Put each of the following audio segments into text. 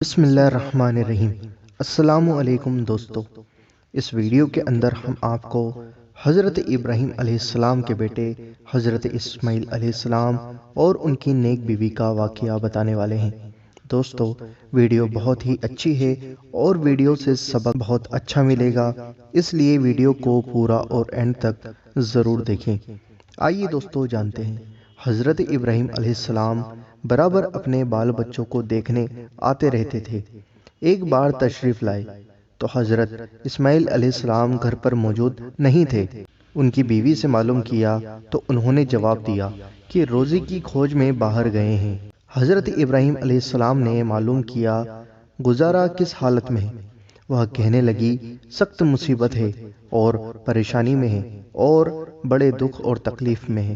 بسم اللہ الرحمن الرحیم۔ السلام علیکم دوستو، اس ویڈیو کے اندر ہم آپ کو حضرت ابراہیم علیہ السلام کے بیٹے حضرت اسماعیل علیہ السلام اور ان کی نیک بیوی کا واقعہ بتانے والے ہیں۔ دوستو، ویڈیو بہت ہی اچھی ہے اور ویڈیو سے سبق بہت اچھا ملے گا، اس لیے ویڈیو کو پورا اور اینڈ تک ضرور دیکھیں۔ آئیے دوستو جانتے ہیں۔ حضرت ابراہیم علیہ السلام برابر اپنے بال بچوں کو دیکھنے آتے رہتے تھے۔ ایک بار تشریف لائے تو حضرت اسماعیل علیہ السلام گھر پر موجود نہیں تھے۔ ان کی بیوی سے معلوم کیا تو انہوں نے جواب دیا کہ روزی کی کھوج میں باہر گئے ہیں۔ حضرت ابراہیم علیہ السلام نے معلوم کیا گزارا کس حالت میں ہے۔ وہ کہنے لگی سخت مصیبت ہے اور پریشانی میں ہے اور بڑے دکھ اور تکلیف میں ہے۔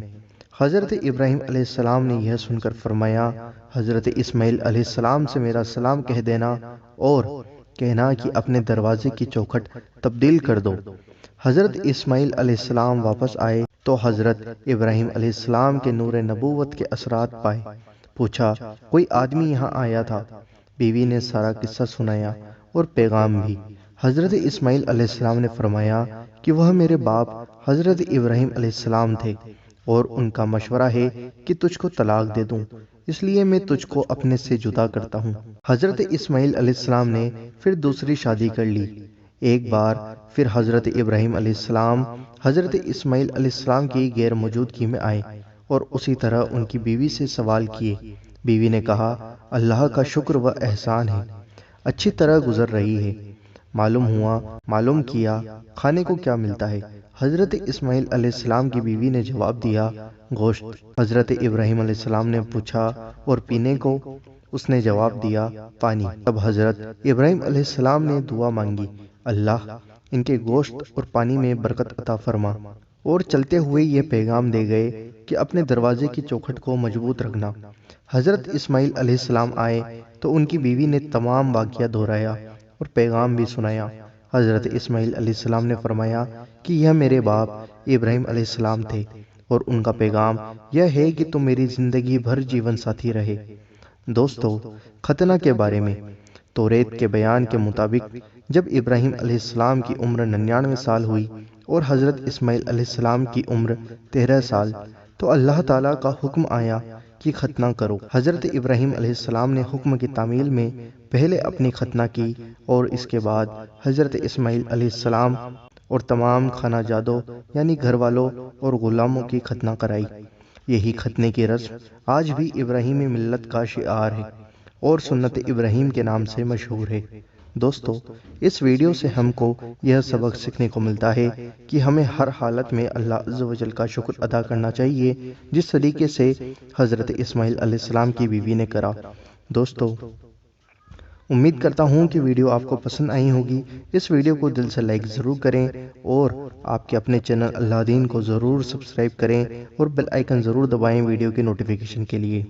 حضرت ابراہیم علیہ السلام نے یہ سن کر فرمایا، حضرت اسماعیل علیہ السلام سے میرا سلام کہہ دینا اور کہنا کہ اپنے دروازے کی چوکھٹ تبدیل کر دو۔ حضرت اسماعیل علیہ السلام واپس آئے تو حضرت ابراہیم علیہ السلام کے نور نبوت کے اثرات پائے۔ پوچھا کوئی آدمی یہاں آیا تھا؟ بیوی نے سارا قصہ سنایا اور پیغام بھی۔ حضرت اسماعیل علیہ السلام نے فرمایا کہ وہ میرے باپ حضرت ابراہیم علیہ السلام تھے اور ان کا مشورہ ہے کہ تجھ کو طلاق دے دوں، اس لیے میں تجھ کو اپنے سے جدا کرتا ہوں۔ حضرت اسماعیل علیہ السلام نے پھر دوسری شادی کر لی۔ ایک بار پھر حضرت ابراہیم علیہ السلام حضرت اسماعیل علیہ السلام کی غیر موجودگی میں آئے اور اسی طرح ان کی بیوی سے سوال کیے۔ بیوی نے کہا اللہ کا شکر و احسان ہے، اچھی طرح گزر رہی ہے۔ معلوم کیا کھانے کو کیا ملتا ہے؟ حضرت اسماعیل علیہ السلام کی بیوی نے جواب دیا گوشت۔ حضرت ابراہیم علیہ السلام نے پوچھا اور پینے کو؟ اس نے جواب دیا پانی۔ تب حضرت ابراہیم علیہ السلام نے دعا مانگی، اللہ ان کے گوشت اور پانی میں برکت عطا فرما، اور چلتے ہوئے یہ پیغام دے گئے کہ اپنے دروازے کی چوکھٹ کو مضبوط رکھنا۔ حضرت اسماعیل علیہ السلام آئے تو ان کی بیوی نے تمام واقعہ دہرایا اور پیغام بھی سنایا۔ حضرت اسماعیل علیہ السلام نے فرمایا کہ یہ میرے باپ ابراہیم علیہ السلام تھے اور ان کا پیغام یہ ہے کہ تم میری زندگی بھر جیون ساتھی رہے۔ دوستو، ختنہ کے بارے میں توریت کے بیان کے مطابق جب ابراہیم علیہ السلام کی عمر 99 سال ہوئی اور حضرت اسماعیل علیہ السلام کی عمر 13 سال تو اللہ تعالیٰ کا حکم آیا کہ ختنہ کرو۔ حضرت ابراہیم علیہ السلام نے حکم کی تعمیل میں پہلے اپنی ختنہ کی اور اس کے بعد حضرت اسماعیل علیہ السلام اور تمام خانہ جادوں یعنی گھر والوں اور غلاموں کی ختنہ کرائی۔ یہی ختنے کی رسم آج بھی ابراہیمی ملت کا شعار ہے اور سنت ابراہیم کے نام سے مشہور ہے۔ دوستو، اس ویڈیو سے ہم کو یہ سبق سیکھنے کو ملتا ہے کہ ہمیں ہر حالت میں اللہ عز و جل کا شکر ادا کرنا چاہیے، جس طریقے سے حضرت اسماعیل علیہ السلام کی بیوی نے کرا۔ دوستو، امید کرتا ہوں کہ ویڈیو آپ کو پسند آئی ہوگی۔ اس ویڈیو کو دل سے لائک ضرور کریں اور آپ کے اپنے چینل اللہ دین کو ضرور سبسکرائب کریں اور بیل آئیکن ضرور دبائیں ویڈیو کے نوٹیفیکیشن کے لیے۔